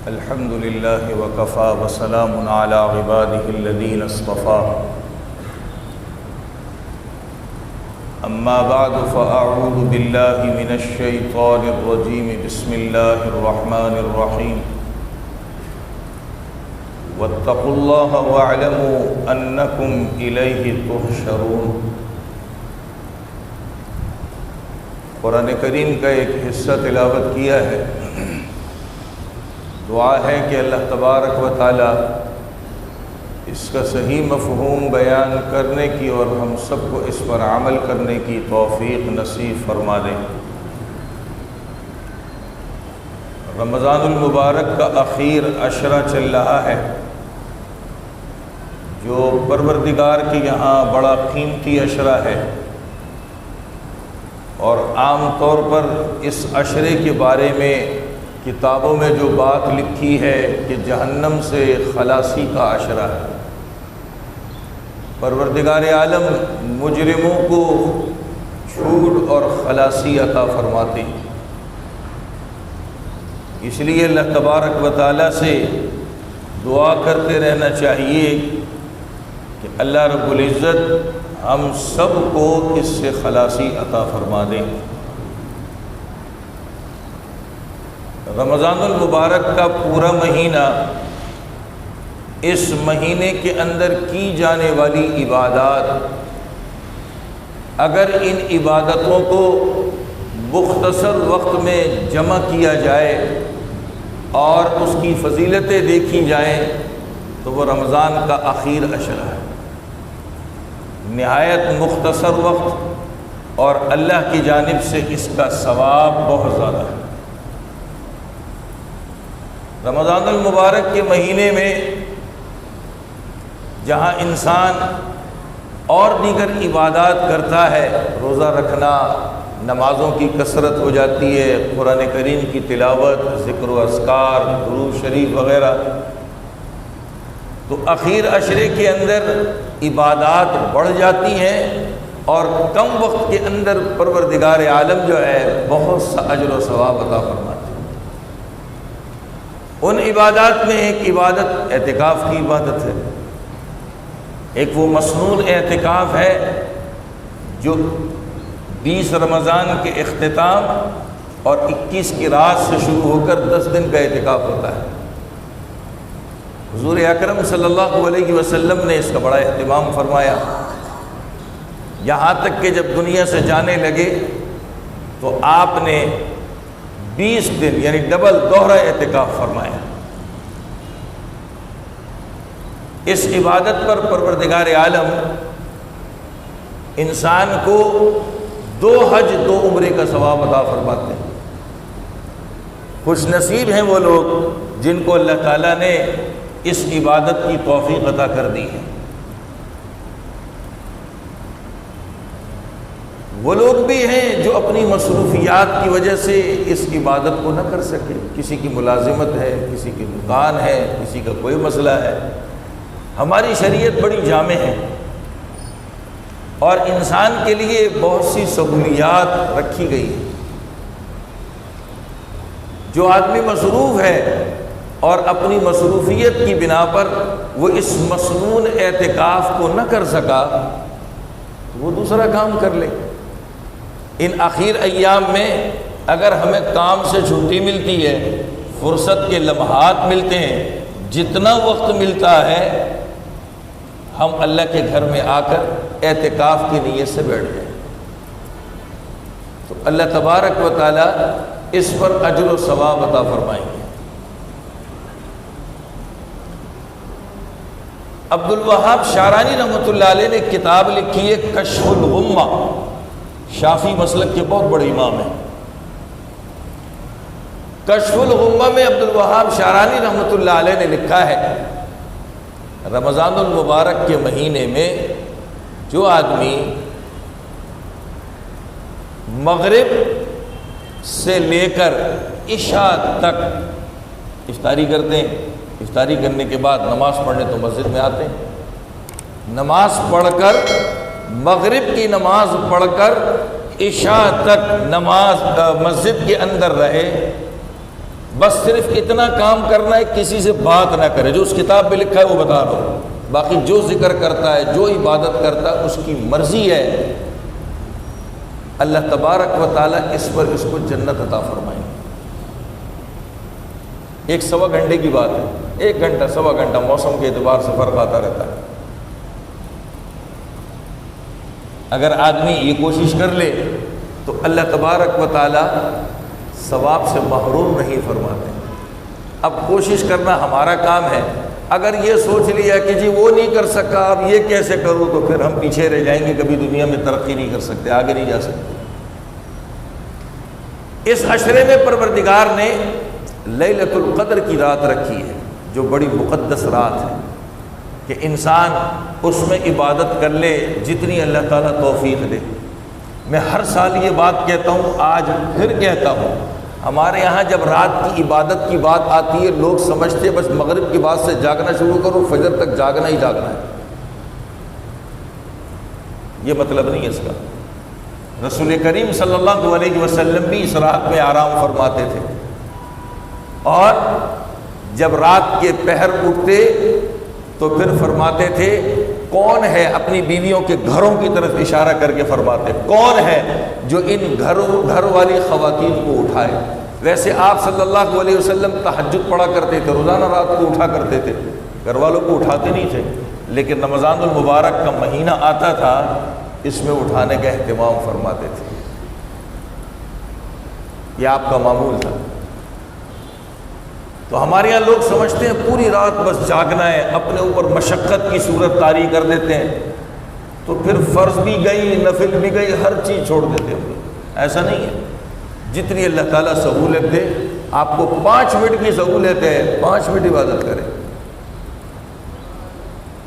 الحمد للہ وکفیٰ وسلام علی عبادہ الذین اصطفیٰ اما بعد فاعوذ باللہ من الشیطان الرجیم بسم اللہ الرحمن الرحیم واتقوا اللہ واعلموا انکم الیہ تحشرون۔ قرآن کریم کا ایک حصہ تلاوت کیا ہے۔ دعا ہے کہ اللہ تبارک و تعالی اس کا صحیح مفہوم بیان کرنے کی اور ہم سب کو اس پر عمل کرنے کی توفیق نصیب فرما دے۔ رمضان المبارک کا آخر عشرہ چل رہا ہے، جو پروردگار کے یہاں بڑا قیمتی عشرہ ہے، اور عام طور پر اس عشرے کے بارے میں کتابوں میں جو بات لکھی ہے کہ جہنم سے خلاصی کا عشرہ ہے۔ پروردگار عالم مجرموں کو چھوٹ اور خلاصی عطا فرماتے ہیں، اس لیے اللہ تبارک و تعالیٰ سے دعا کرتے رہنا چاہیے کہ اللہ رب العزت ہم سب کو اس سے خلاصی عطا فرما دیں۔ رمضان المبارک کا پورا مہینہ اس مہینے کے اندر کی جانے والی عبادات، اگر ان عبادتوں کو مختصر وقت میں جمع کیا جائے اور اس کی فضیلتیں دیکھی جائیں تو وہ رمضان کا آخر عشرہ ہے۔ نہایت مختصر وقت اور اللہ کی جانب سے اس کا ثواب بہت زیادہ ہے۔ رمضان المبارک کے مہینے میں جہاں انسان اور دیگر عبادات کرتا ہے، روزہ رکھنا، نمازوں کی کثرت ہو جاتی ہے، قرآن کریم کی تلاوت، ذکر و اذکار، درود شریف وغیرہ، تو اخیر عشرے کے اندر عبادات بڑھ جاتی ہیں اور کم وقت کے اندر پروردگار عالم جو ہے بہت سا اجر و ثواب عطا فرماتے ہیں۔ ان عبادات میں ایک عبادت اعتکاف کی عبادت ہے، ایک وہ مسنون اعتکاف ہے جو 20 رمضان کے اختتام اور 21 کی رات سے شروع ہو کر 10 دن کا اعتکاف ہوتا ہے۔ حضور اکرم صلی اللہ علیہ وسلم نے اس کا بڑا اہتمام فرمایا، یہاں تک کہ جب دنیا سے جانے لگے تو آپ نے 20 دن یعنی ڈبل دوہرا اعتکاف فرمایا۔ اس عبادت پر پروردگار عالم انسان کو 2 حج 2 عمرے کا ثواب عطا فرماتے ہیں۔ خوش نصیب ہیں وہ لوگ جن کو اللہ تعالیٰ نے اس عبادت کی توفیق عطا کر دی ہے۔ وہ لوگ بھی ہیں جو اپنی مصروفیات کی وجہ سے اس عبادت کو نہ کر سکے، کسی کی ملازمت ہے، کسی کی دکان ہے، کسی کا کوئی مسئلہ ہے۔ ہماری شریعت بڑی جامع ہے اور انسان کے لیے بہت سی سہولیات رکھی گئی ہیں۔ جو آدمی مصروف ہے اور اپنی مصروفیت کی بنا پر وہ اس مسنون اعتکاف کو نہ کر سکا تو وہ دوسرا کام کر لے۔ ان اخیر ایام میں اگر ہمیں کام سے چھٹی ملتی ہے، فرصت کے لمحات ملتے ہیں، جتنا وقت ملتا ہے ہم اللہ کے گھر میں آ کر اعتکاف کی نیت سے بیٹھ جائیں تو اللہ تبارک و تعالی اس پر اجر و ثواب عطا فرمائیں گے۔ عبد الوہاب شعرانی رحمۃ اللہ علیہ نے کتاب لکھی ہے کشف الغمہ، شافعی مسلک کے بہت بڑے امام ہیں۔ کشف الغمہ میں عبد الوہاب شعرانی رحمۃ اللہ علیہ نے لکھا ہے رمضان المبارک کے مہینے میں جو آدمی مغرب سے لے کر عشاء تک افطاری کرتے ہیں، افطاری کرنے کے بعد نماز پڑھنے تو مسجد میں آتے ہیں، نماز پڑھ کر مغرب کی نماز پڑھ کر عشاء تک نماز مسجد کے اندر رہے، بس صرف اتنا کام کرنا ہے، کسی سے بات نہ کرے، جو اس کتاب میں لکھا ہے وہ بتا رہا ہوں، باقی جو ذکر کرتا ہے، جو عبادت کرتا ہے، اس کی مرضی ہے، اللہ تبارک و تعالیٰ اس پر اس کو جنت عطا فرمائیں گے۔ ایک سوا گھنٹے کی بات ہے، 1 گھنٹہ سوا گھنٹہ، موسم کے اعتبار سے فرق آتا رہتا ہے۔ اگر آدمی یہ کوشش کر لے تو اللہ تبارک و تعالیٰ ثواب سے محروم نہیں فرماتے۔ اب کوشش کرنا ہمارا کام ہے۔ اگر یہ سوچ لیا کہ جی وہ نہیں کر سکا، اب یہ کیسے کروں، تو پھر ہم پیچھے رہ جائیں گے، کبھی دنیا میں ترقی نہیں کر سکتے، آگے نہیں جا سکتے۔ اس عشرے میں پروردگار نے لیلۃ القدر کی رات رکھی ہے، جو بڑی مقدس رات ہے، کہ انسان اس میں عبادت کر لے جتنی اللہ تعالیٰ توفیق دے۔ میں ہر سال یہ بات کہتا ہوں، آج پھر کہتا ہوں، ہمارے یہاں جب رات کی عبادت کی بات آتی ہے، لوگ سمجھتے ہیں بس مغرب کے بعد سے جاگنا شروع کرو، فجر تک جاگنا ہی جاگنا ہے۔ یہ مطلب نہیں ہے اس کا۔ رسول کریم صلی اللہ علیہ وسلم بھی اس رات میں آرام فرماتے تھے، اور جب رات کے پہر اٹھتے تو پھر فرماتے تھے، کون ہے، اپنی بیویوں کے گھروں کی طرف اشارہ کر کے فرماتے، کون ہے جو ان گھر والی خواتین کو اٹھائے۔ ویسے آپ صلی اللہ علیہ وسلم تہجد پڑھا کرتے تھے، روزانہ رات کو اٹھا کرتے تھے، گھر والوں کو اٹھاتے نہیں تھے، لیکن رمضان المبارک کا مہینہ آتا تھا، اس میں اٹھانے کا اہتمام فرماتے تھے۔ یہ آپ کا معمول تھا۔ تو ہمارے یہاں لوگ سمجھتے ہیں پوری رات بس جاگنا ہے، اپنے اوپر مشقت کی صورت طاری کر دیتے ہیں، تو پھر فرض بھی گئی، نفل بھی گئی، ہر چیز چھوڑ دیتے ہیں۔ ایسا نہیں ہے، جتنی اللہ تعالیٰ سہولت دے، آپ کو 5 منٹ کی سہولت ہے، 5 منٹ عبادت کریں،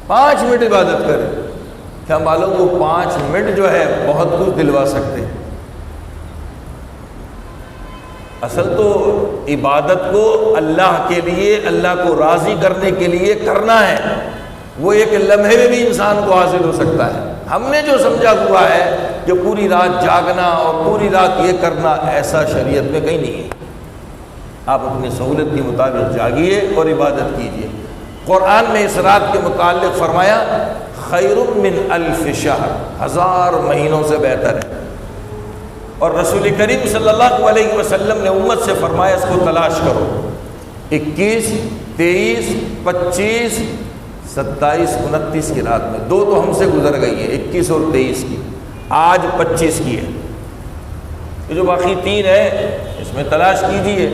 5 منٹ عبادت کریں۔ کیا معلوم وہ 5 منٹ جو ہے بہت کچھ دلوا سکتے ہیں۔ اصل تو عبادت کو اللہ کے لیے، اللہ کو راضی کرنے کے لیے کرنا ہے، وہ ایک لمحے میں بھی انسان کو حاصل ہو سکتا ہے۔ ہم نے جو سمجھا ہوا ہے کہ پوری رات جاگنا اور پوری رات یہ کرنا، ایسا شریعت میں کہیں نہیں ہے۔ آپ اپنی سہولت کے مطابق جاگیے اور عبادت کیجیے۔ قرآن میں اس رات کے متعلق فرمایا، خیر من 1000 شہر، 1000 مہینوں سے بہتر ہے۔ اور رسول کریم صلی اللہ علیہ وسلم نے امت سے فرمایا، اس کو تلاش کرو۔ 21، 23، 25، 27، 29 کی رات میں، 2 تو ہم سے گزر گئی ہے، 21 اور 23 کی، آج 25 کی ہے۔ یہ جو باقی 3 ہے، اس میں تلاش کیجیے،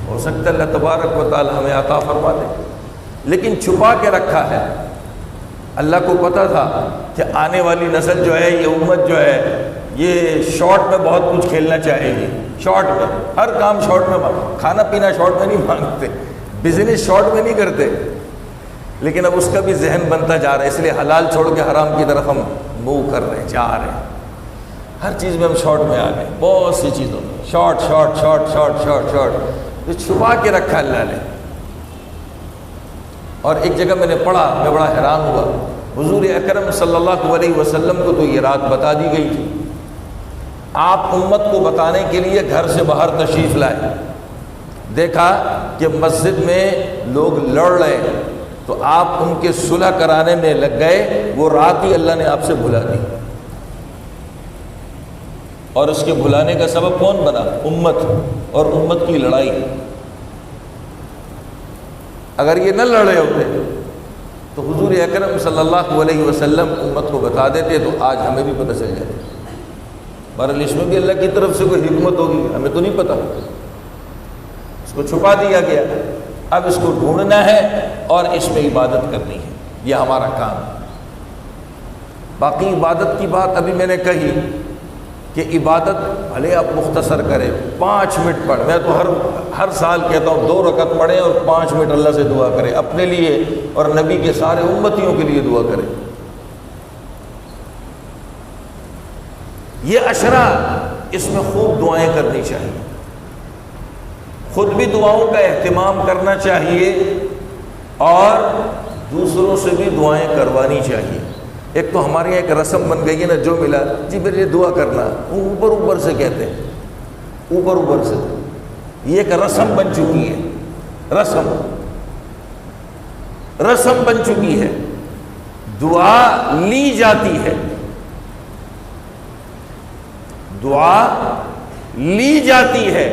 ہو سکتا ہے اللہ تبارک و تعالی ہمیں عطا فرما دے۔ لیکن چھپا کے رکھا ہے۔ اللہ کو پتہ تھا کہ آنے والی نسل جو ہے، یہ امت جو ہے، یہ شارٹ میں بہت کچھ کھیلنا چاہے گی، شارٹ میں، ہر کام شارٹ میں، کھانا پینا شارٹ میں نہیں مانگتے، بزنس شارٹ میں نہیں کرتے، لیکن اب اس کا بھی ذہن بنتا جا رہا ہے، اس لیے حلال چھوڑ کے حرام کی طرف ہم موو کر رہے ہیں، جا رہے ہیں، ہر چیز میں ہم شارٹ میں آ گئے، بہت سی چیزوں میں short short short short short short, تو چھپا کے رکھا اللہ نے۔ اور ایک جگہ میں نے پڑھا، میں بڑا حیران ہوا، حضور اکرم صلی اللہ علیہ وسلم کو تو یہ رات بتا دی گئی تھی، آپ امت کو بتانے کے لیے گھر سے باہر تشریف لائے، دیکھا کہ مسجد میں لوگ لڑ رہے ہیں، تو آپ ان کے صلح کرانے میں لگ گئے، وہ رات ہی اللہ نے آپ سے بھلا دی، اور اس کے بھلانے کا سبب کون بنا؟ امت، اور امت کی لڑائی۔ اگر یہ نہ لڑے ہوتے تو حضور اکرم صلی اللہ علیہ وسلم امت کو بتا دیتے، تو آج ہمیں بھی پتہ چل جاتا۔ بہرحال اس میں بھی اللہ کی طرف سے کوئی حکمت ہوگی، ہمیں تو نہیں پتہ، اس کو چھپا دیا گیا، اب اس کو ڈھونڈنا ہے اور اس میں عبادت کرنی ہے، یہ ہمارا کام ہے۔ باقی عبادت کی بات ابھی میں نے کہی، کہ عبادت بھلے آپ مختصر کریں، 5 منٹ پڑھ، میں تو ہر سال کہتا ہوں 2 رکعت پڑھیں اور 5 منٹ اللہ سے دعا کریں، اپنے لیے اور نبی کے سارے امتیوں کے لیے دعا کریں۔ یہ عشرہ، اس میں خوب دعائیں کرنی چاہیے، خود بھی دعاؤں کا اہتمام کرنا چاہیے اور دوسروں سے بھی دعائیں کروانی چاہیے۔ ایک تو ہمارے یہاں ایک رسم بن گئی ہے نا، جو ملا جی میرے لیے دعا کرنا، اوپر اوپر سے کہتے ہیں، اوپر اوپر سے، یہ ایک رسم بن چکی ہے، رسم بن چکی ہے۔ دعا لی جاتی ہے، دعا لی جاتی ہے،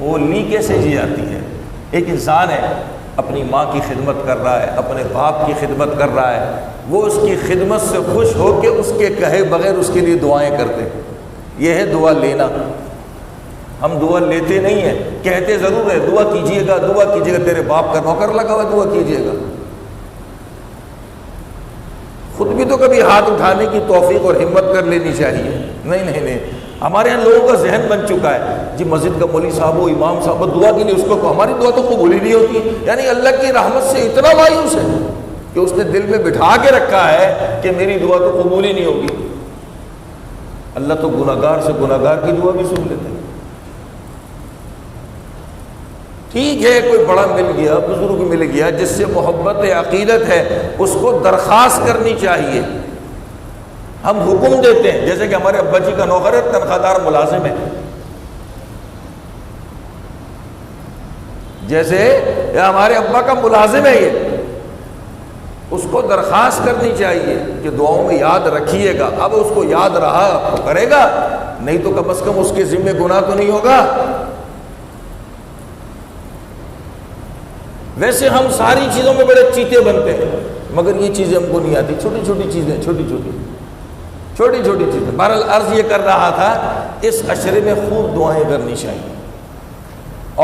وہ لی کیسے جی جاتی ہے؟ ایک انسان ہے، اپنی ماں کی خدمت کر رہا ہے، اپنے باپ کی خدمت کر رہا ہے، وہ اس کی خدمت سے خوش ہو کے اس کے کہے بغیر اس کے لیے دعائیں کرتے ہیں۔ یہ ہے دعا لینا۔ ہم دعا لیتے نہیں ہیں، کہتے ضرور ہے دعا کیجئے گا، دعا کیجئے گا، تیرے باپ کا نوکر لگا ہوا دعا کیجئے گا۔ خود بھی تو کبھی ہاتھ اٹھانے کی توفیق اور ہمت کر لینی چاہیے۔ نہیں، ہمارے یہاں لوگوں کا ذہن بن چکا ہے جی مسجد کا مولوی صاحب ہو، امام صاحب دعا کے لیے، اس کو ہماری دعا تو قبول ہی نہیں ہوتی، یعنی اللہ کی رحمت سے اتنا مایوس ہے کہ اس نے دل میں بٹھا کے رکھا ہے کہ میری دعا تو قبول ہی نہیں ہوگی۔ اللہ تو گناہگار سے گناہگار کی دعا بھی سن لیتے ہیں۔ ٹھیک ہے، کوئی بڑا مل گیا، بزرگ مل گیا جس سے محبت عقیدت ہے، اس کو درخواست کرنی چاہیے۔ ہم حکم دیتے ہیں، جیسے کہ ہمارے ابا جی کا نوکر ہے، تنخواہ دار ملازم ہے، جیسے ہمارے ابا کا ملازم ہے، یہ اس کو درخواست کرنی چاہیے کہ دعاؤں میں یاد رکھیے گا۔ اب اس کو یاد رہا تو کرے گا، نہیں تو کم از کم اس کے ذمہ گناہ تو نہیں ہوگا۔ ویسے ہم ساری چیزوں میں بڑے چیتے بنتے ہیں، مگر یہ چیزیں ہم کو نہیں آتی، چھوٹی چھوٹی چیزیں، چھوٹی چھوٹی چیزیں۔ بہرحال عرض یہ کر رہا تھا، اس عشرے میں خوب دعائیں کرنی چاہیے،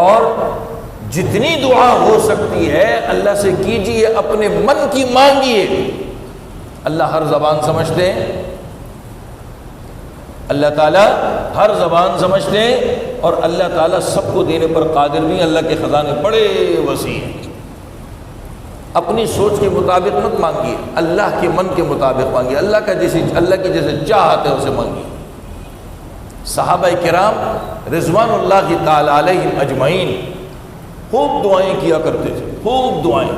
اور جتنی دعا ہو سکتی ہے اللہ سے کیجیے، اپنے من کی مانگیے۔ اللہ ہر زبان سمجھتے ہیں، اللہ تعالیٰ ہر زبان سمجھتے ہیں، اور اللہ تعالیٰ سب کو دینے پر قادر بھی۔ اللہ کے خزانے بڑے وسیع ہیں۔ اپنی سوچ کے مطابق مت مانگیے، اللہ کے من کے مطابق مانگیے، اللہ کی جیسے چاہت ہے اسے مانگیے۔ صحابہ کرام رضوان اللہ تعالی علیہم اجمعین خوب دعائیں کیا کرتے تھے، خوب دعائیں،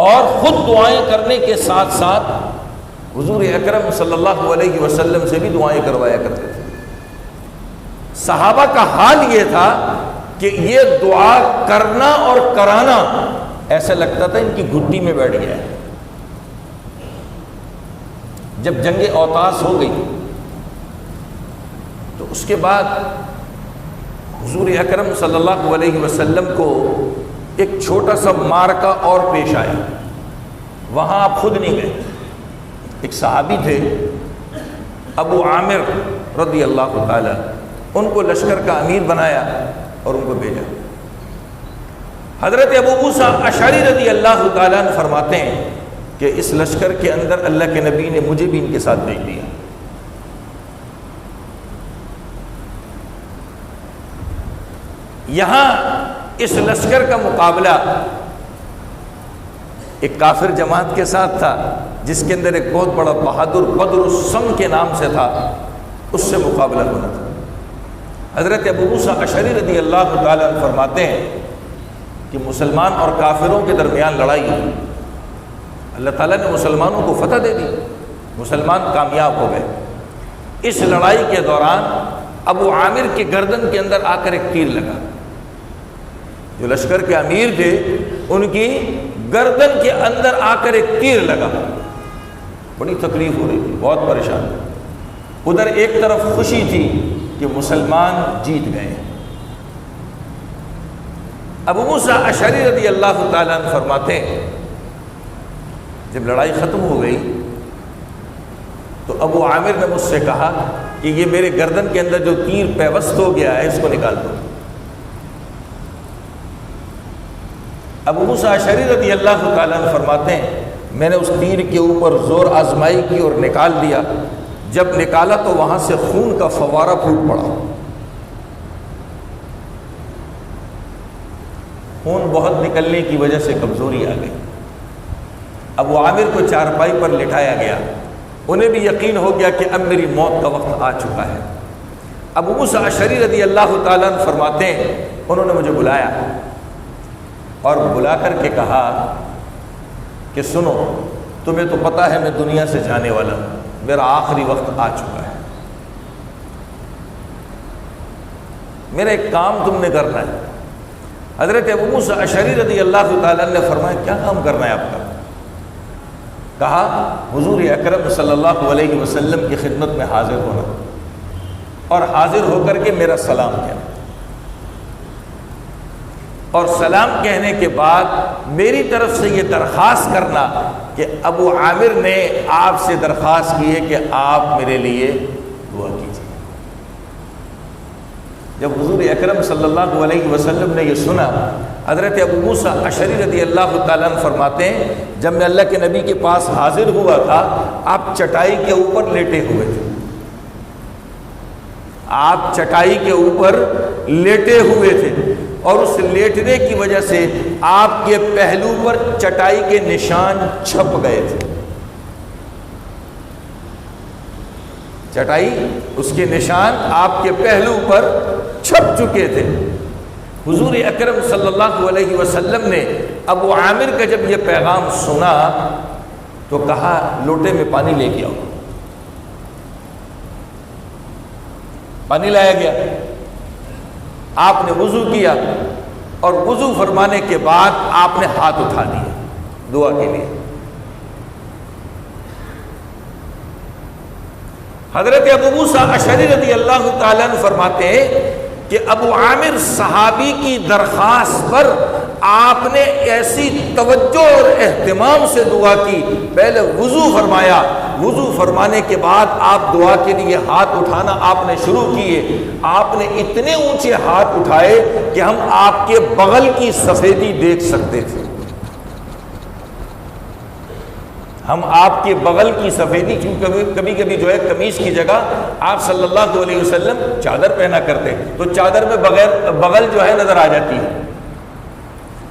اور خود دعائیں کرنے کے ساتھ ساتھ حضور اکرم صلی اللہ علیہ وسلم سے بھی دعائیں کروایا کرتے تھے۔ صحابہ کا حال یہ تھا کہ یہ دعا کرنا اور کرانا ایسا لگتا تھا ان کی گھٹی میں بیٹھ گیا ہے۔ جب جنگ اوطاس ہو گئی تو اس کے بعد حضور اکرم صلی اللہ علیہ وسلم کو ایک چھوٹا سا معرکہ اور پیش آیا، وہاں آپ خود نہیں گئے، ایک صحابی تھے ابو عامر رضی اللہ تعالی، ان کو لشکر کا امیر بنایا اور ان کو بھیجا۔ حضرت ابو موسیٰ اشعری رضی اللہ تعالیٰ عنہ فرماتے ہیں کہ اس لشکر کے اندر اللہ کے نبی نے مجھے بھی ان کے ساتھ بھیج دیا۔ یہاں اس لشکر کا مقابلہ ایک کافر جماعت کے ساتھ تھا، جس کے اندر ایک بہت بڑا بہادر بدر السم کے نام سے تھا، اس سے مقابلہ ہونا تھا۔ حضرت ابو موسیٰ اشعری رضی اللہ تعالیٰ عنہ فرماتے ہیں کہ مسلمان اور کافروں کے درمیان لڑائی ہوئی، اللہ تعالیٰ نے مسلمانوں کو فتح دے دی، مسلمان کامیاب ہو گئے۔ اس لڑائی کے دوران ابو عامر کے گردن کے اندر آ کر ایک تیر لگا، جو لشکر کے امیر تھے ان کی گردن کے اندر آ کر ایک تیر لگا، بڑی تکلیف ہو رہی تھی، بہت پریشان تھے۔ ادھر ایک طرف خوشی تھی کہ مسلمان جیت گئے۔ ابو موسیٰ اشعری رضی اللہ تعالیٰ عنہ فرماتے ہیں جب لڑائی ختم ہو گئی تو ابو عامر نے مجھ سے کہا کہ یہ میرے گردن کے اندر جو تیر پیوست ہو گیا ہے اس کو نکال دو۔ ابو موسیٰ اشعری رضی اللہ تعالیٰ عنہ فرماتے ہیں میں نے اس تیر کے اوپر زور آزمائی کی اور نکال دیا۔ جب نکالا تو وہاں سے خون کا فوارہ پھوٹ پڑا، خون بہت نکلنے کی وجہ سے کمزوری آ گئی۔ ابو عامر کو چارپائی پر لٹایا گیا، انہیں بھی یقین ہو گیا کہ اب میری موت کا وقت آ چکا ہے۔ ابو موسیٰ اشعری رضی اللہ تعالیٰ عنہ فرماتے ہیں انہوں نے مجھے بلایا اور بلا کر کے کہا کہ سنو، تمہیں تو پتہ ہے میں دنیا سے جانے والا ہوں، میرا آخری وقت آ چکا ہے، میرا ایک کام تم نے کرنا ہے۔ حضرت ابو موسیٰ اشعری رضی اللہ تعالیٰ عنہ نے فرمایا کیا کام کرنا ہے آپ کا؟ کہا حضور اکرم صلی اللہ علیہ وسلم کی خدمت میں حاضر ہونا اور حاضر ہو کر کے میرا سلام کہنا، اور سلام کہنے کے بعد میری طرف سے یہ درخواست کرنا کہ ابو عامر نے آپ سے درخواست کی ہے کہ آپ میرے لیے دعا کیجیے۔ جب حضور اکرم صلی اللہ علیہ وسلم نے یہ سنا، حضرت ابو موسیٰ اشعری رضی اللہ تعالیٰ عنہ فرماتے ہیں جب میں اللہ کے نبی کے پاس حاضر ہوا تھا، آپ چٹائی کے اوپر لیٹے ہوئے تھے، آپ چٹائی کے اوپر لیٹے ہوئے تھے، اور اس لیٹنے کی وجہ سے آپ کے پہلو پر چٹائی کے نشان چھپ گئے تھے، چٹائی اس کے نشان آپ کے پہلو پر چھپ چکے تھے۔ حضور اکرم صلی اللہ علیہ وسلم نے ابو عامر کا جب یہ پیغام سنا تو کہا لوٹے میں پانی لے کے آؤ۔ پانی لایا گیا، آپ نے وضو کیا، اور وضو فرمانے کے بعد آپ نے ہاتھ اٹھا دیے دعا کے لیے۔ حضرت ابو موسیٰ اشعری رضی اللہ تعالیٰ عنہ فرماتے ہیں کہ ابو عامر صحابی کی درخواست پر آپ نے ایسی توجہ اور اہتمام سے دعا کی، پہلے وضو فرمایا، وضو فرمانے کے بعد آپ دعا کے لیے ہاتھ اٹھانا آپ نے شروع کیے، آپ نے اتنے اونچے ہاتھ اٹھائے کہ ہم آپ کے بغل کی سفیدی دیکھ سکتے تھے، ہم آپ کے بغل کی سفیدی، کیونکہ کبھی کبھی جو ہے قمیص کی جگہ آپ صلی اللہ علیہ وسلم چادر پہنا کرتے تو چادر میں بغل جو ہے نظر آ جاتی ہے۔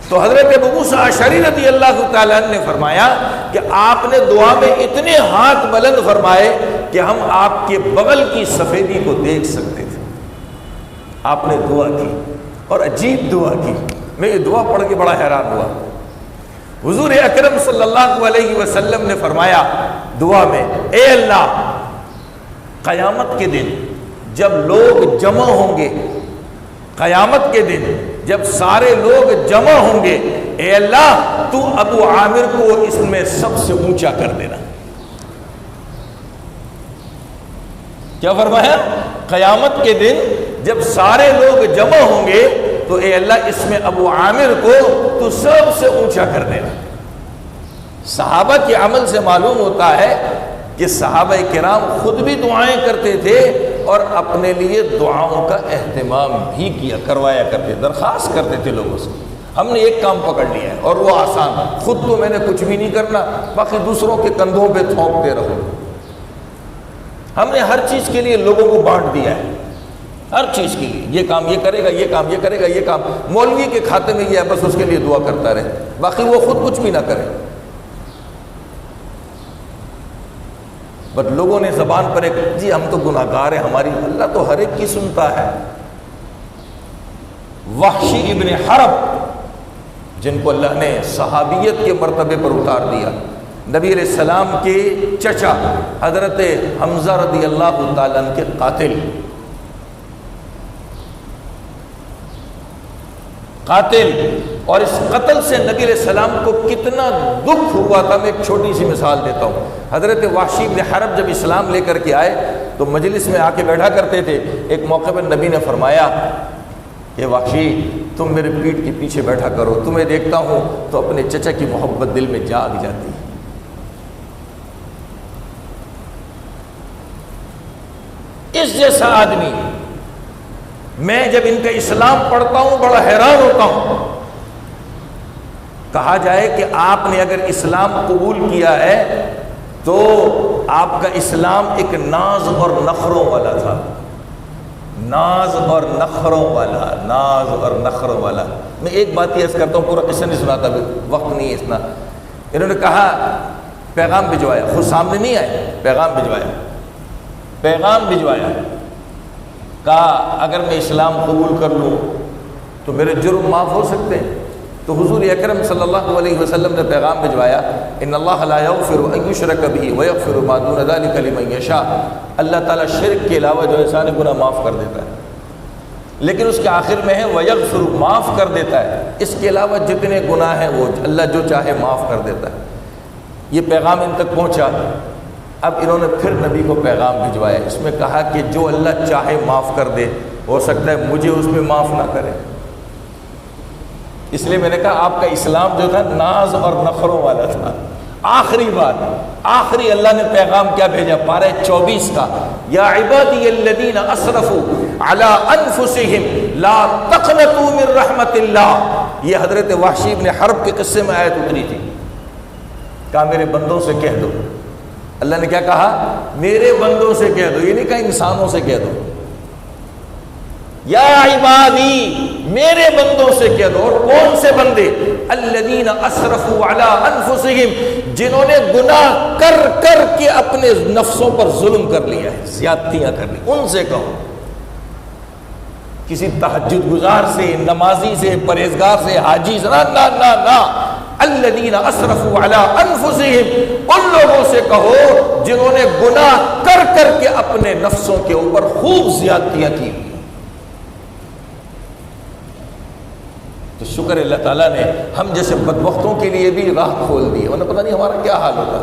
تو حضرت ابو موسیٰ اشعری رضی اللہ تعالیٰ عنہ نے فرمایا کہ آپ نے دعا میں اتنے ہاتھ بلند فرمائے کہ ہم آپ کے بغل کی سفیدی کو دیکھ سکتے تھے۔ آپ نے دعا کی اور عجیب دعا کی، میں یہ دعا پڑھ کے بڑا حیران ہوا۔ حضور اکرم صلی اللہ علیہ وسلم نے فرمایا دعا میں، اے اللہ، قیامت کے دن جب لوگ جمع ہوں گے، قیامت کے دن جب سارے لوگ جمع ہوں گے، اے اللہ تو ابو عامر کو اس میں سب سے اونچا کر دینا۔ کیا فرمایا؟ قیامت کے دن جب سارے لوگ جمع ہوں گے تو اے اللہ اس میں ابو عامر کو تو سب سے اونچا کر دینا۔ صحابہ کے عمل سے معلوم ہوتا ہے کہ صحابہ کرام خود بھی دعائیں کرتے تھے اور اپنے لیے دعاؤں کا اہتمام بھی کروایا کرتے، درخواست کرتے تھے لوگوں سے۔ ہم نے ایک کام پکڑ لیا ہے اور وہ آسان، خود تو میں نے کچھ بھی نہیں کرنا، باقی دوسروں کے کندھوں پہ تھونکتے رہو۔ ہم نے ہر چیز کے لیے لوگوں کو بانٹ دیا ہے، ہر چیز کے لیے، یہ کام یہ کرے گا، یہ کام یہ کرے گا، یہ کام مولوی کے کھاتے میں یہ ہے، بس اس کے لیے دعا کرتا رہے، باقی وہ خود کچھ بھی نہ کرے۔ بٹ لوگوں نے زبان پر ایک جی ہم تو گناہ گار ہیں، ہماری اللہ تو ہر ایک کی سنتا ہے۔ وحشی ابن حرب جن کو اللہ نے صحابیت کے مرتبے پر اتار دیا، نبی علیہ السلام کے چچا حضرت حمزہ رضی اللہ تعالیٰ عنہ کے قاتل، اور اس قتل سے نبی علیہ السلام کو کتنا دکھ ہوا تھا، میں ایک چھوٹی سی مثال دیتا ہوں۔ حضرت وحشی بن حرب جب اسلام لے کر کے آئے تو مجلس میں آ کے بیٹھا کرتے تھے، ایک موقع پر نبی نے فرمایا کہ وحشی تم میرے پیٹھ کے پیچھے بیٹھا کرو، تمہیں دیکھتا ہوں تو اپنے چچا کی محبت دل میں جاگ جاتی ہے۔ اس جیسا آدمی میں جب ان کا اسلام پڑھتا ہوں بڑا حیران ہوتا ہوں۔ کہا جائے کہ آپ نے اگر اسلام قبول کیا ہے تو آپ کا اسلام ایک ناز اور نخروں والا تھا، ناز اور نخروں والا، ناز اور نخروں والا۔ میں ایک بات یہ عرض کرتا ہوں، پورا قصہ نہیں سناتا، وقت نہیں ہے اتنا۔ انہوں نے کہا پیغام بھجوایا، خود سامنے نہیں آئے، پیغام بھجوایا، پیغام بھجوایا، کہا اگر میں اسلام قبول کر لوں تو میرے جرم معاف ہو سکتے ہیں۔ تو حضور اکرم صلی اللہ علیہ وسلم نے پیغام بھجوایا، ان اللہ لا یغفر ان یشرک بہ ویغفر ما دون ذلک لمن یشاء، اللہ تعالیٰ شرک کے علاوہ جو سارے گناہ معاف کر دیتا ہے، لیکن اس کے آخر میں ہے ویغفر، معاف کر دیتا ہے، اس کے علاوہ جتنے گناہ ہیں وہ اللہ جو چاہے معاف کر دیتا ہے۔ یہ پیغام ان تک پہنچا۔ اب انہوں نے پھر نبی کو پیغام بھجوایا، اس میں کہا کہ جو اللہ چاہے معاف کر دے، ہو سکتا ہے مجھے اس میں معاف نہ کرے۔ اس لیے میں نے کہا آپ کا اسلام جو تھا ناز اور نخروں والا تھا۔ آخری بات، آخری اللہ نے پیغام کیا بھیجا؟ پارہ 24 کا، یا عبادی الذین اسرفوا علی انفسہم لا تقنطوا من رحمت اللہ۔ یہ حضرت وحشی بن حرب کے قصے میں آیت اتری تھی، کہا میرے بندوں سے کہہ دو۔ اللہ نے کیا کہا؟ میرے بندوں سے کہہ دو، یہ نہیں کہا انسانوں سے کہہ دو۔ یا عبادی، میرے بندوں سے کہہ دو۔ اور کون سے بندے؟ الذین اسرفوا علی انفسہم، جنہوں نے گناہ کر کر کے اپنے نفسوں پر ظلم کر لیا ہے، زیادتیاں کر لی، ان سے کہو۔ کسی تہجد گزار سے، نمازی سے، پرہیزگار سے، حاجی سے، نہ نہ نہ، الذین اسرفوا علی انفسہم، ان لوگوں سے کہو جنہوں نے گناہ کر کر کے اپنے نفسوں کے اوپر خوب زیادتیاں کی۔ تو شکر اللہ تعالیٰ نے ہم جیسے بدبختوں کے لیے بھی راہ کھول دی، ورنہ پتہ نہیں ہمارا کیا حال ہوتا۔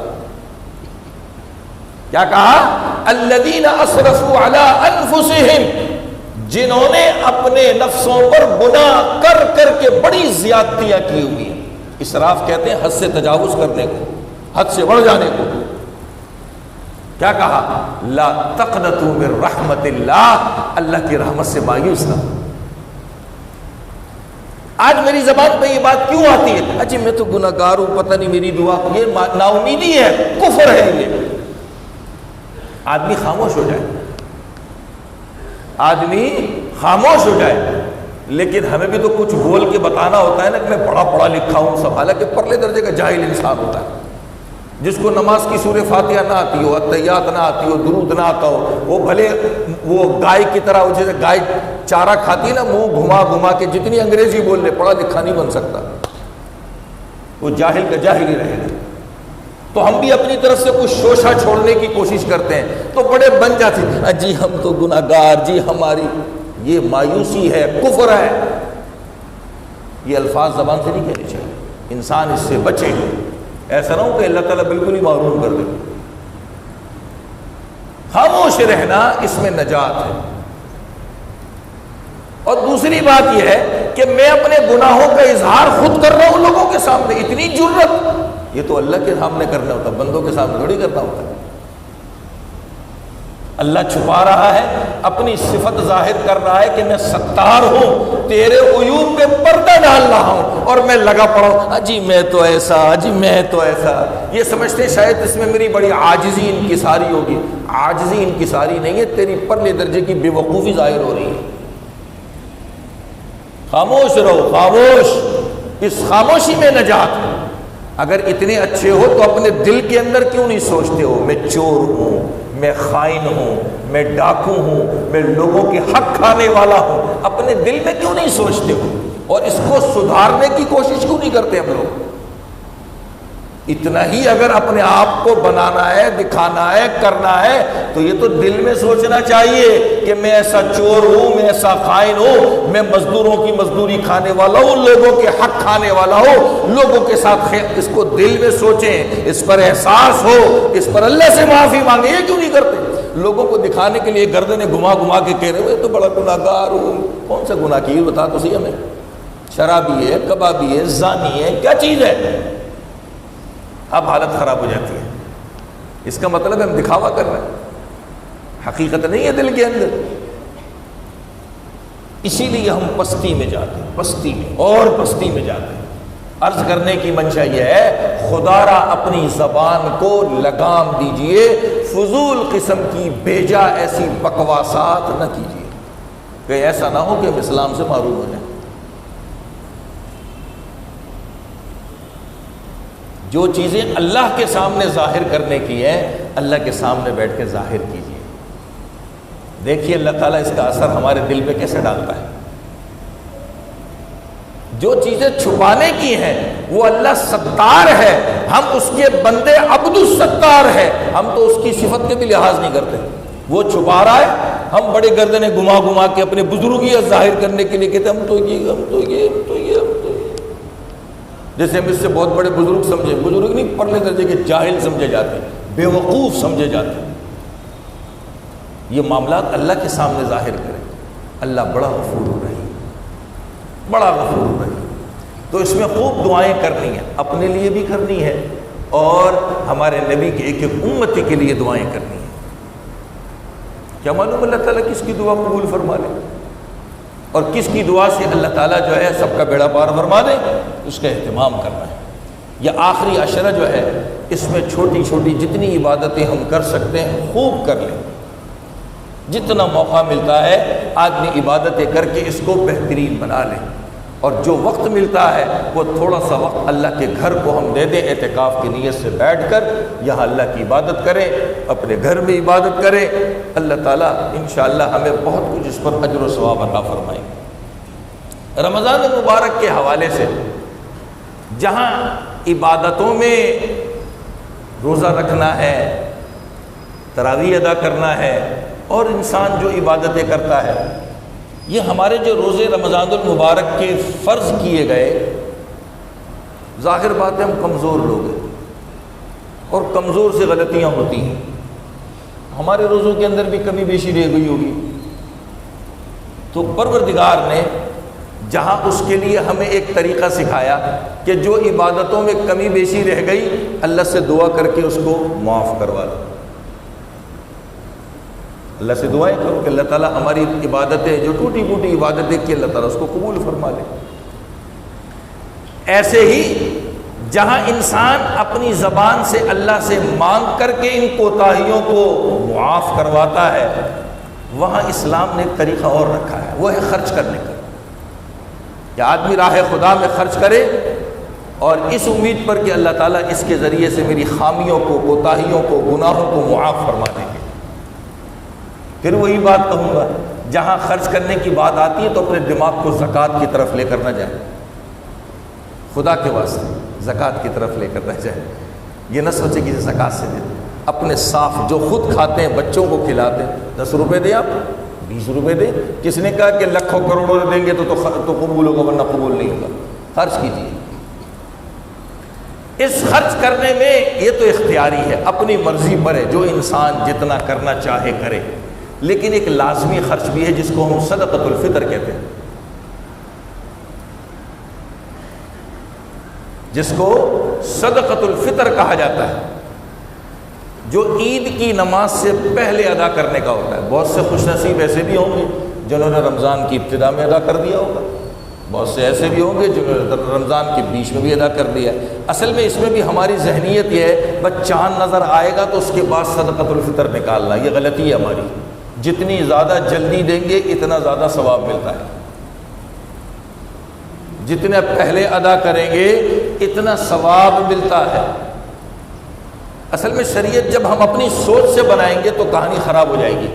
کیا کہا؟ الذین اسرفوا علی انفسہم، جنہوں نے اپنے نفسوں پر گناہ کر کر کے بڑی زیادتیاں کی ہوئی ہیں۔ اسراف کہتے ہیں حد سے تجاوز کرنے کو، حد سے بڑھ جانے کو۔ کیا کہا؟ لا تقنطوا من رحمت اللہ، اللہ کی رحمت سے مایوس نہ۔ آج میری زبان پہ یہ بات کیوں آتی ہے؟ اجی میں تو گناہ گار ہوں، پتہ نہیں میری دعا، یہ نا امیدی ہے، کفر ہے یہ۔ آدمی خاموش ہو جائے، آدمی خاموش ہو جائے، لیکن ہمیں بھی تو کچھ بول کے بتانا ہوتا ہے نا کہ میں بڑا پڑھا لکھا ہوں سب، حالانکہ پرلے درجے کا جاہل انسان ہوتا ہے، جس کو نماز کی سورہ فاتحہ نہ آتی ہو، التحیات نہ آتی ہو، درود نہ آتا ہو، وہ بھلے وہ گائے کی طرح، جیسے گائے چارہ کھاتی ہے نا، منہ گھما گھما کے جتنی انگریزی بول لے، پڑھا لکھا نہیں بن سکتا، وہ جاہل کا جاہل ہی رہے گا۔ تو ہم بھی اپنی طرف سے کچھ شوشہ چھوڑنے کی کوشش کرتے ہیں تو بڑے بن جاتے ہیں، جی ہم تو گناہ گار، جی ہماری، یہ مایوسی ہے، کفر ہے۔ یہ الفاظ زبان سے نہیں کہنے چاہیے، انسان اس سے بچے، ایسا نہ ہو کہ اللہ تعالیٰ بالکل ہی معروم کر دے۔ خاموش رہنا اس میں نجات ہے۔ اور دوسری بات یہ ہے کہ میں اپنے گناہوں کا اظہار خود کر رہا ہوں لوگوں کے سامنے، اتنی جرت، یہ تو اللہ کے سامنے کرنا ہوتا، بندوں کے سامنے تھوڑی کرنا ہوتا ہے۔ اللہ چھپا رہا ہے، اپنی صفت ظاہر کر رہا ہے کہ میں ستار ہوں، تیرے عیوب پہ پردہ ڈال رہا ہوں، اور میں لگا پڑا ہوں جی میں تو ایسا، جی میں تو ایسا۔ یہ سمجھتے شاید اس میں میری بڑی عاجزی انکساری ہوگی، عاجزی انکساری نہیں ہے، تیری پرلے درجے کی بے وقوفی ظاہر ہو رہی ہے۔ خاموش رہو، خاموش، اس خاموشی میں نجات ہے۔ اگر اتنے اچھے ہو تو اپنے دل کے اندر کیوں نہیں سوچتے ہو میں چور ہوں، میں خائن ہوں، میں ڈاکو ہوں، میں لوگوں کے حق کھانے والا ہوں؟ اپنے دل میں کیوں نہیں سوچتے ہو؟ اور اس کو سدھارنے کی کوشش کیوں نہیں کرتے ہم لوگ؟ اتنا ہی اگر اپنے آپ کو بنانا ہے، دکھانا ہے، کرنا ہے تو یہ تو دل میں سوچنا چاہیے کہ میں ایسا چور ہوں، میں ایسا خائن ہوں، میں مزدوروں کی مزدوری کھانے والا ہوں، لوگوں کے حق کھانے والا ہوں، لوگوں کے ساتھ خیر، اس کو دل میں سوچیں، اس پر احساس ہو، اس پر اللہ سے معافی مانگے۔ یہ کیوں نہیں کرتے؟ لوگوں کو دکھانے کے لیے گردنیں گھما گھما کے کہہ رہے ہوئے تو بڑا گناہ گار ہوں۔ کون سا گناہ کی بتا تو صحیح ہمیں؟ شرابی ہے، کبابی ہے، زانی ہے، کیا چیز ہے؟ اب حالت خراب ہو جاتی ہے۔ اس کا مطلب ہم دکھاوا کر رہے ہیں، حقیقت نہیں ہے دل کے اندر۔ اسی لیے ہم پستی میں جاتے ہیں، پستی میں اور پستی میں جاتے ہیں۔ عرض کرنے کی منشا یہ ہے، خدا را اپنی زبان کو لگام دیجئے، فضول قسم کی بیجا ایسی بکواسات نہ کیجئے، کہ ایسا نہ ہو کہ ہم اسلام سے محروم ہو جائیں۔ جو چیزیں اللہ کے سامنے ظاہر کرنے کی ہیں، اللہ کے سامنے بیٹھ کے ظاہر کیجئے۔ دیکھیے اللہ تعالیٰ اس کا اثر ہمارے دل پہ کیسے ڈالتا ہے۔ جو چیزیں چھپانے کی ہیں وہ اللہ ستار ہے، ہم اس کے بندے عبد الستار ہے، ہم تو اس کی صفت کے بھی لحاظ نہیں کرتے۔ وہ چھپا رہا ہے، ہم بڑے گردنیں گھما گھما کے اپنے بزرگیت ظاہر کرنے کے لیے کہتے ہیں ہم تو یہ ہم تو یہ ہم تو یہ ہم تو یہ، جیسے ہم اس سے بہت بڑے بزرگ سمجھے، بزرگ نہیں پڑھنے درجے کے جاہل سمجھے جاتے ہیں، بے وقوف سمجھے جاتے ہیں۔ یہ معاملات اللہ کے سامنے ظاہر کریں، اللہ بڑا غفور رحیم، بڑا غفور رحیم۔ تو اس میں خوب دعائیں کرنی ہیں، اپنے لیے بھی کرنی ہے اور ہمارے نبی کے ایک ایک امتی کے لیے دعائیں کرنی ہیں۔ کیا معلوم اللہ تعالیٰ کس کی دعا قبول فرما لے اور کس کی دعا سے اللہ تعالیٰ جو ہے سب کا بیڑا پار فرما دے، اس کا اہتمام کرنا ہے۔ یہ آخری عشرہ جو ہے اس میں چھوٹی چھوٹی جتنی عبادتیں ہم کر سکتے ہیں خوب کر لیں، جتنا موقع ملتا ہے آدمی عبادتیں کر کے اس کو بہترین بنا لے، اور جو وقت ملتا ہے وہ تھوڑا سا وقت اللہ کے گھر کو ہم دے دیں، اعتکاف کی نیت سے بیٹھ کر یہاں اللہ کی عبادت کریں، اپنے گھر میں عبادت کریں، اللہ تعالیٰ انشاءاللہ ہمیں بہت کچھ اس پر اجر و ثواب عطا فرمائیں گے۔ رمضان المبارک کے حوالے سے جہاں عبادتوں میں روزہ رکھنا ہے، تراویح ادا کرنا ہے، اور انسان جو عبادتیں کرتا ہے، یہ ہمارے جو روزے رمضان المبارک کے فرض کیے گئے، ظاہر بات ہے ہم کمزور لوگ ہیں اور کمزور سے غلطیاں ہوتی ہیں، ہمارے روزوں کے اندر بھی کمی بیشی رہ گئی ہوگی، تو پروردگار نے جہاں اس کے لیے ہمیں ایک طریقہ سکھایا کہ جو عبادتوں میں کمی بیشی رہ گئی اللہ سے دعا کر کے اس کو معاف کروا دو۔ اللہ سے دعائیں کرو کہ اللہ تعالیٰ ہماری عبادتیں جو ٹوٹی پھوٹی عبادتیں کی اللہ تعالیٰ اس کو قبول فرما لے۔ ایسے ہی جہاں انسان اپنی زبان سے اللہ سے مانگ کر کے ان کوتاہیوں کو معاف کرواتا ہے، وہاں اسلام نے ایک طریقہ اور رکھا ہے، وہ ہے خرچ کرنے کا، کہ آدمی راہ خدا میں خرچ کرے اور اس امید پر کہ اللہ تعالیٰ اس کے ذریعے سے میری خامیوں کو، کوتاہیوں کو، گناہوں کو معاف فرما دیں گے۔ پھر وہی بات کہوں گا، جہاں خرچ کرنے کی بات آتی ہے تو اپنے دماغ کو زکوٰۃ کی طرف لے کر نہ جائیں، خدا کے واسطے زکوٰۃ کی طرف لے کر نہ جائیں۔ یہ نہ سوچے کہ زکوٰۃ سے دیں، اپنے صاف جو خود کھاتے ہیں بچوں کو کھلاتے ہیں، 10 روپے دیں، آپ 20 روپے دیں۔ کس نے کہا کہ لاکھوں کروڑوں دیں گے تو قبول ہوگا ورنہ قبول نہیں ہوگا؟ خرچ کیجیے۔ اس خرچ کرنے میں یہ تو اختیاری ہے، اپنی مرضی پر ہے، جو انسان جتنا کرنا چاہے کرے، لیکن ایک لازمی خرچ بھی ہے جس کو ہم صدقۃ الفطر کہتے ہیں، جس کو صدقۃ الفطر کہا جاتا ہے، جو عید کی نماز سے پہلے ادا کرنے کا ہوتا ہے۔ بہت سے خوش نصیب ایسے بھی ہوں گے جنہوں نے رمضان کی ابتدا میں ادا کر دیا ہوگا، بہت سے ایسے بھی ہوں گے جنہوں نے رمضان کے بیچ میں بھی ادا کر دیا۔ اصل میں اس میں بھی ہماری ذہنیت یہ ہے بس چاند نظر آئے گا تو اس کے بعد صدقۃ الفطر نکالنا، یہ غلطی ہے ہماری۔ جتنی زیادہ جلدی دیں گے اتنا زیادہ ثواب ملتا ہے، جتنے پہلے ادا کریں گے اتنا ثواب ملتا ہے۔ اصل میں شریعت جب ہم اپنی سوچ سے بنائیں گے تو کہانی خراب ہو جائے گی،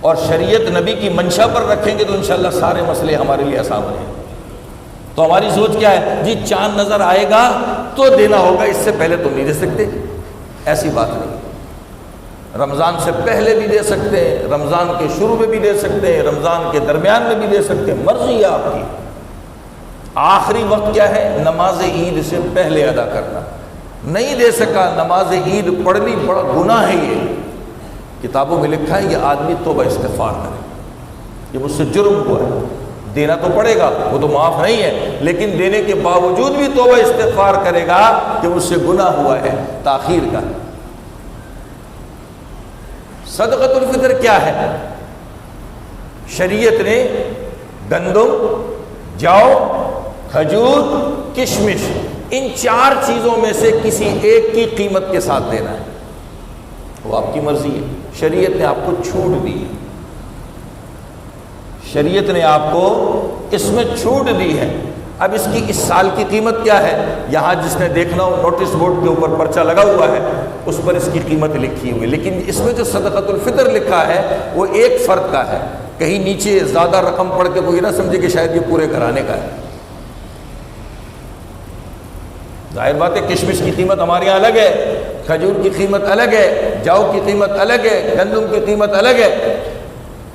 اور شریعت نبی کی منشا پر رکھیں گے تو انشاءاللہ سارے مسئلے ہمارے لیے آسان ہو جائیں گے۔ تو ہماری سوچ کیا ہے؟ جی چاند نظر آئے گا تو دینا ہوگا، اس سے پہلے تو نہیں دے سکتے، ایسی بات نہیں۔ رمضان سے پہلے بھی دے سکتے ہیں، رمضان کے شروع میں بھی دے سکتے ہیں، رمضان کے درمیان میں بھی دے سکتے ہیں، مرضی ہے آپ کی۔ آخری وقت کیا ہے؟ نماز عید سے پہلے ادا کرنا۔ نہیں دے سکا، نماز عید پڑھ لی، بڑا گناہ ہے یہ، کتابوں میں لکھا ہے یہ آدمی توبہ استغفار کرے، یہ مجھ سے جرم ہوا ہے، دینا تو پڑے گا، وہ تو معاف نہیں ہے، لیکن دینے کے باوجود بھی توبہ استغفار کرے گا کہ مجھ سے گناہ ہوا ہے تاخیر کا۔ صدقۃ الفطر کیا ہے؟ شریعت نے گندم، جو، کھجور، کشمش ان 4 چیزوں میں سے کسی ایک کی قیمت کے ساتھ دینا ہے، وہ آپ کی مرضی ہے۔ شریعت نے آپ کو چھوٹ دی ہے، شریعت نے آپ کو اس میں چھوٹ دی ہے۔ اب اس کی اس سال کی قیمت کیا ہے؟ یہاں جس نے دیکھنا ہو نوٹس بورڈ کے اوپر پرچہ لگا ہوا ہے، اس پر اس کی قیمت لکھی ہوئی، لیکن اس میں جو صدقۃ الفطر لکھا ہے وہ ایک فرد کا ہے۔ کہیں نیچے زیادہ رقم پڑھ کے کوئی نہ سمجھے کہ شاید یہ پورے گھرانے کا ہے۔ ظاہر بات ہے کشمش کی قیمت ہمارے یہاں الگ ہے، کھجور کی قیمت الگ ہے، جاؤ کی قیمت الگ ہے، گندم کی قیمت الگ ہے۔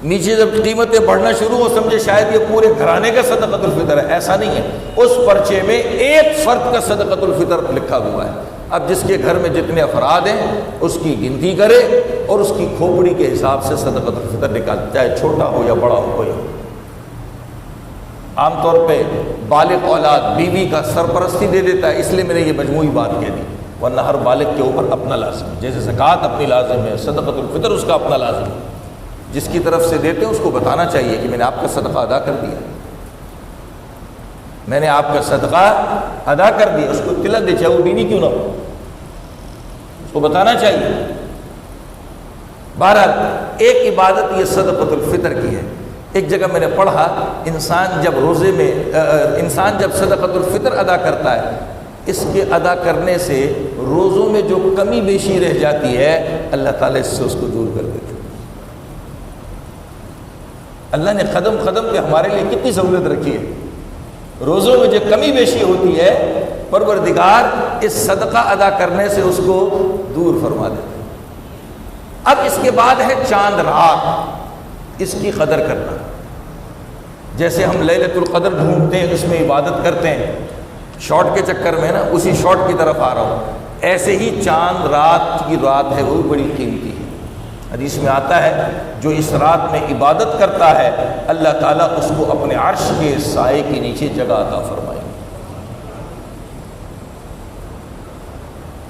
نیچے جب قیمتیں بڑھنا شروع ہو سمجھے شاید یہ پورے گھرانے کا صدقۃ الفطر ہے، ایسا نہیں ہے۔ اس پرچے میں ایک فرد کا صدقۃ الفطر لکھا ہوا ہے۔ اب جس کے گھر میں جتنے افراد ہیں اس کی گنتی کرے اور اس کی کھوپڑی کے حساب سے صدقۃ الفطر نکال، چاہے چھوٹا ہو یا بڑا ہو کوئی ہو۔ عام طور پہ بالغ اولاد بیوی کا سرپرستی دے دیتا ہے، اس لیے میں نے یہ مجموعی بات کہہ دی، ورنہ ہر بالغ کے اوپر اپنا لازم ہے، جیسے زکوٰۃ اپنی لازم ہے، صدقۃ الفطر اس کا اپنا لازم ہے۔ جس کی طرف سے دیتے ہیں اس کو بتانا چاہیے کہ میں نے آپ کا صدقہ ادا کر دیا، میں نے آپ کا صدقہ ادا کر دیا، اس کو اطلاع دے، چاہے وہ بیوی کیوں نہ ہو، اس کو بتانا چاہیے۔ بہرحال ایک عبادت یہ صدقۃ الفطر کی ہے۔ ایک جگہ میں نے پڑھا انسان جب صدقۃ الفطر ادا کرتا ہے، اس کے ادا کرنے سے روزوں میں جو کمی بیشی رہ جاتی ہے اللہ تعالیٰ اس سے اس کو دور کر دیتے ہیں۔ اللہ نے قدم قدم پہ ہمارے لیے کتنی سہولت رکھی ہے، روزوں میں جو کمی بیشی ہوتی ہے پروردگار اس صدقہ ادا کرنے سے اس کو دور فرما دیتے ہیں۔ اب اس کے بعد ہے چاند رات، اس کی قدر کرنا۔ جیسے ہم لیلۃ القدر ڈھونڈتے ہیں، اس میں عبادت کرتے ہیں، شارٹ کے چکر میں نا اسی شارٹ کی طرف آ رہا ہوں، ایسے ہی چاند رات کی رات ہے وہ بھی بڑی قیمتی ہے۔ حدیث میں آتا ہے جو اس رات میں عبادت کرتا ہے اللہ تعالیٰ اس کو اپنے عرش کے سائے کے نیچے جگہ عطا فرمائے۔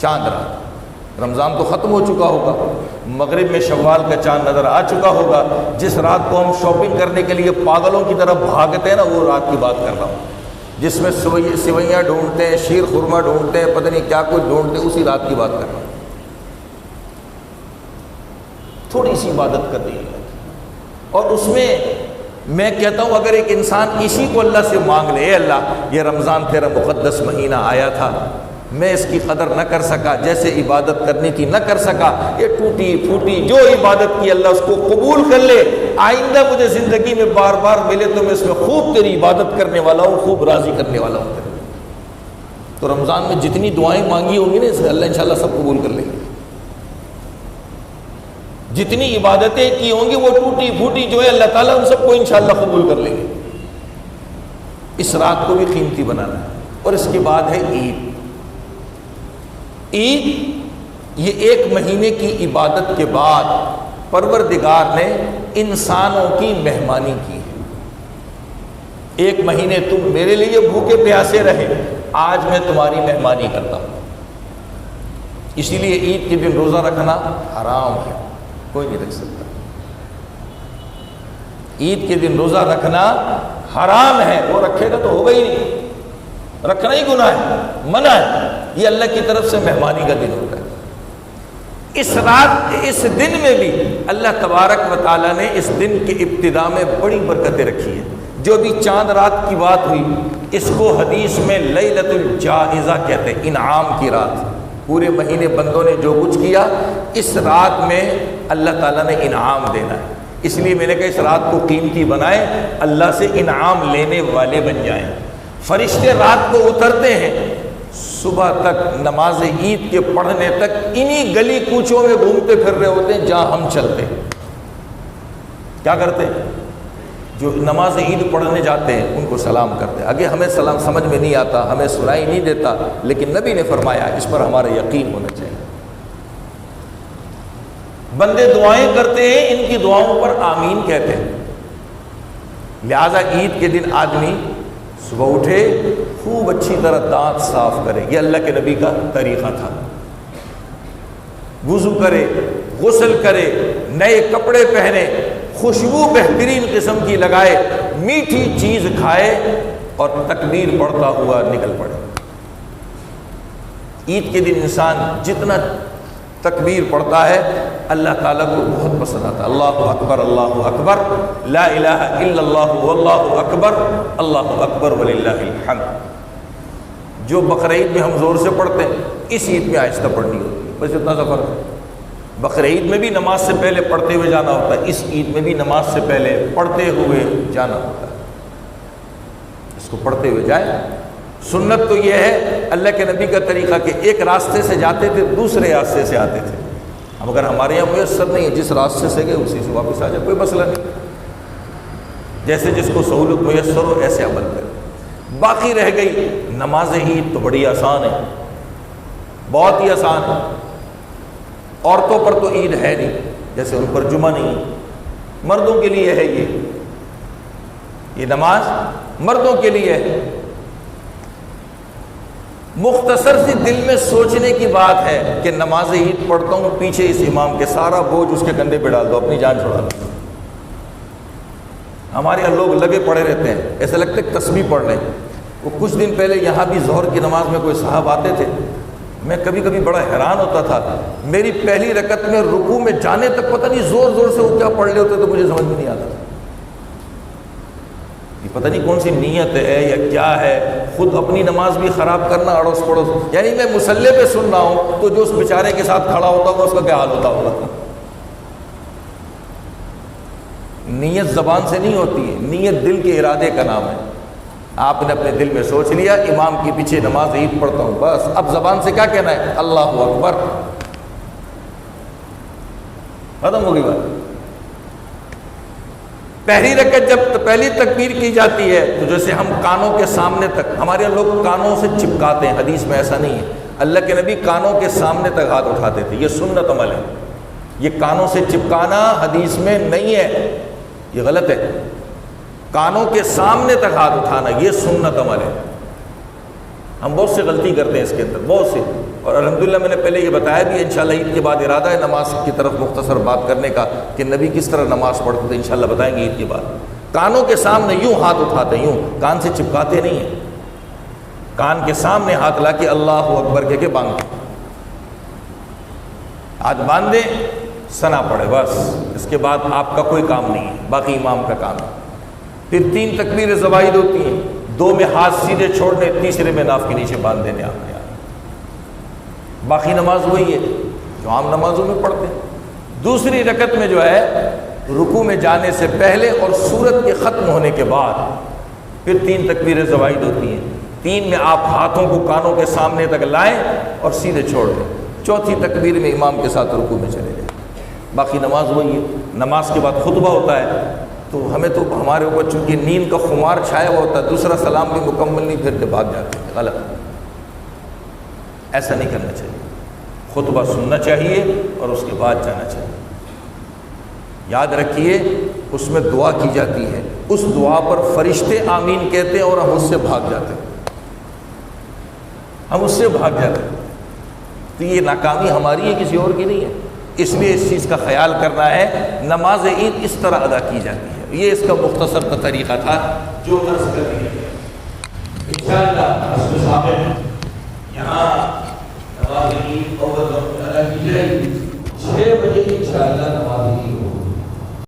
چاند رات، رمضان تو ختم ہو چکا ہوگا، مغرب میں شوال کا چاند نظر آ چکا ہوگا، جس رات کو ہم شاپنگ کرنے کے لیے پاگلوں کی طرف بھاگتے ہیں نا، وہ رات کی بات کر رہا ہوں، جس میں سوئیاں ڈھونڈتے ہیں، شیر خورما ڈھونڈتے ہیں، پتہ نہیں کیا کچھ ڈھونڈتے ہیں، اسی رات کی بات کر رہا ہوں۔ تھوڑی سی عبادت کر دی اللہ کی، اور اس میں کہتا ہوں اگر ایک انسان اسی کو اللہ سے مانگ لے، اے اللہ یہ رمضان تیرا مقدس مہینہ آیا تھا، میں اس کی قدر نہ کر سکا، جیسے عبادت کرنی تھی نہ کر سکا، یہ ٹوٹی پھوٹی جو عبادت کی اللہ اس کو قبول کر لے، آئندہ مجھے زندگی میں بار بار ملے تو میں اس میں خوب تیری عبادت کرنے والا ہوں، خوب راضی کرنے والا ہوں تیرے۔ تو رمضان میں جتنی دعائیں مانگی ہوں گی نا، اس میں اللہ انشاءاللہ سب قبول کر لیں گے۔ جتنی عبادتیں کی ہوں گی وہ ٹوٹی پھوٹی جو ہے اللہ تعالیٰ ان سب کو انشاءاللہ قبول کر لیں گے۔ اس رات کو بھی قیمتی بنانا ہے۔ اور اس کے بعد ہے عید۔ عید یہ 1 مہینے کی عبادت کے بعد پروردگار نے انسانوں کی مہمانی کی ہے۔ 1 مہینے تم میرے لیے بھوکے پیاسے رہے، آج میں تمہاری مہمانی کرتا ہوں۔ اسی لیے عید کے دن روزہ رکھنا حرام ہے، کوئی نہیں رکھ سکتا۔ عید کے دن روزہ رکھنا حرام ہے، وہ رکھے گا تو ہوگا ہی نہیں، رکھنا ہی گناہ ہے، منع ہے۔ یہ اللہ کی طرف سے مہمانی کا دن ہوتا ہے۔ اس دن میں بھی اللہ تبارک و تعالیٰ نے اس دن کی ابتدا میں بڑی برکتیں رکھی ہیں۔ جو بھی چاند رات کی بات ہوئی، اس کو حدیث میں لیلۃ الجائزہ کہتے ہیں، انعام کی رات۔ پورے مہینے بندوں نے جو کچھ کیا، اس رات میں اللہ تعالیٰ نے انعام دینا ہے۔ اس لیے میں نے کہا اس رات کو قیمتی بنائیں، اللہ سے انعام لینے والے بن جائیں۔ فرشتے رات کو اترتے ہیں، صبح تک نماز عید کے پڑھنے تک انہی گلی کوچوں میں گھومتے پھر رہے ہوتے ہیں جہاں ہم چلتے ہیں۔ کیا کرتے ہیں؟ جو نماز عید پڑھنے جاتے ہیں ان کو سلام کرتے ہیں۔ آگے ہمیں سلام سمجھ میں نہیں آتا، ہمیں سنائی نہیں دیتا، لیکن نبی نے فرمایا اس پر ہمارا یقین ہونا چاہیے۔ بندے دعائیں کرتے ہیں، ان کی دعاؤں پر آمین کہتے ہیں۔ لہذا عید کے دن آدمی صبح اٹھے، خوب اچھی طرح دانت صاف کرے، یہ اللہ کے نبی کا طریقہ تھا۔ وضو کرے، غسل کرے، نئے کپڑے پہنے، خوشبو بہترین قسم کی لگائے، میٹھی چیز کھائے اور تکبیر پڑھتا ہوا نکل پڑے۔ عید کے دن انسان جتنا تکبیر پڑھتا ہے اللہ تعالیٰ کو بہت پسند آتا ہے. اللہ اکبر لا الہ الا اللہ واللہ اکبر اللہ اکبر وللہ الحمد. جو بقرعید میں ہم زور سے پڑھتے ہیں اس عید میں آہستہ پڑھنی ہوتی ہے، بس اتنا سا فرق ہے. بقرعید میں بھی نماز سے پہلے پڑھتے ہوئے جانا ہوتا ہے، اس عید میں بھی نماز سے پہلے پڑھتے ہوئے جانا ہوتا ہے. اس کو پڑھتے ہوئے جائے. سنت تو یہ ہے اللہ کے نبی کا طریقہ کہ ایک راستے سے جاتے تھے دوسرے راستے سے آتے تھے. اب اگر ہمارے یہاں میسر نہیں ہے، جس راستے سے گئے اسی سے واپس آ جائے، کوئی مسئلہ نہیں. جیسے جس کو سہولت میسر ہو ایسے عمل کرے. باقی رہ گئی نماز عید تو بڑی آسان ہے، بہت ہی آسان ہے. عورتوں پر تو عید ہے نہیں، جیسے ان پر جمعہ نہیں. مردوں کے لیے ہے یہ نماز مردوں کے لیے ہے. مختصر سی دل میں سوچنے کی بات ہے کہ نماز عید پڑھتا ہوں، پیچھے اس امام کے سارا بوجھ اس کے کندھے پہ ڈال دو، اپنی جان چھڑا دو. ہمارے یہاں لوگ لگے پڑے رہتے ہیں، ایسا لگتا ہے تسبیح پڑھ رہے ہیں. وہ کچھ دن پہلے یہاں بھی ظہر کی نماز میں کوئی صاحب آتے تھے، میں کبھی کبھی بڑا حیران ہوتا تھا. میری پہلی رکعت میں رکوع میں جانے تک پتہ نہیں زور زور سے وہ کیا پڑھ رہے ہوتے تو مجھے سمجھ میں نہیں آتا. یہ پتہ نہیں کون سی نیت ہے یا کیا ہے، خود اپنی نماز بھی خراب کرنا اڑوس پڑوس. یعنی میں مصلی پہ سن رہا ہوں تو جو اس بیچارے کے ساتھ کھڑا ہوتا ہوگا اس کا کیا حال ہوتا ہوگا. نیت زبان سے نہیں ہوتی ہے، نیت دل کے ارادے کا نام ہے. آپ نے اپنے دل میں سوچ لیا امام کے پیچھے نماز عید پڑھتا ہوں، بس اب زبان سے کیا کہنا ہے؟ اللہ اکبر، ختم ہوگی بات. پہلی رکعت جب پہلی تکبیر کی جاتی ہے تو جیسے ہم کانوں کے سامنے تک، ہمارے لوگ کانوں سے چپکاتے ہیں، حدیث میں ایسا نہیں ہے. اللہ کے نبی کانوں کے سامنے تک ہاتھ اٹھاتے تھے، یہ سنت عمل ہے. یہ کانوں سے چپکانا حدیث میں نہیں ہے، یہ غلط ہے. کانوں کے سامنے تک ہاتھ اٹھانا یہ سنت عمل ہے. ہم بہت سی غلطی کرتے ہیں اس کے اندر، بہت سی. اور الحمدللہ میں نے پہلے یہ بتایا بھی، انشاءاللہ عید کے بعد ارادہ ہے نماز کی طرف مختصر بات کرنے کا کہ نبی کس طرح نماز پڑھتے تھے، انشاءاللہ بتائیں گے عید کے بعد. کانوں کے سامنے یوں ہاتھ اٹھاتے ہیں، یوں کان سے چپکاتے نہیں ہیں، کان کے سامنے ہاتھ لا کے اللہ اکبر کہہ کے باندھ دیں. ہاتھ باندھ دیں، ثنا پڑے، بس اس کے بعد آپ کا کوئی کام نہیں ہے، باقی امام کا کام ہے. پھر 3 تکبیر زوائد ہوتی ہیں، 2 میں ہاتھ سیدھے چھوڑنے، تیسرے میں ناف کے نیچے باندھ دینے. آپ نے باقی نماز وہی ہے جو عام نمازوں میں پڑھتے ہیں. دوسری رکعت میں جو ہے رکوع میں جانے سے پہلے اور سورت کے ختم ہونے کے بعد پھر 3 تکبیر زوائد ہوتی ہیں. 3 میں آپ ہاتھوں کو کانوں کے سامنے تک لائیں اور سیدھے چھوڑ دیں. چوتھی تکبیر میں امام کے ساتھ رکوع میں چلے جائیں. باقی نماز وہی ہے. نماز کے بعد خطبہ ہوتا ہے تو ہمیں تو ہمارے اوپر چونکہ نیند کا خمار چھایا ہوا ہوتا ہے، دوسرا سلام بھی مکمل نہیں پھر کے بھاگ جاتے ہیں. غلط، ایسا نہیں کرنا چاہیے. خطبہ سننا چاہیے اور اس کے بعد جانا چاہیے. یاد رکھیے اس میں دعا کی جاتی ہے، اس دعا پر فرشتے آمین کہتے ہیں اور ہم اس سے بھاگ جاتے ہیں، ہم اس سے بھاگ جاتے ہیں. تو یہ ناکامی ہماری ہے، کسی اور کی نہیں ہے. اس لیے اس چیز کا خیال کرنا ہے. نماز عید اس طرح ادا کی جاتی ہے. یہ اس کا مختصر طریقہ تھا جو عرض کر دیا. انشاءاللہ یہاں نماز عید ادا کی جائے گی 6 بجے انشاءاللہ نماز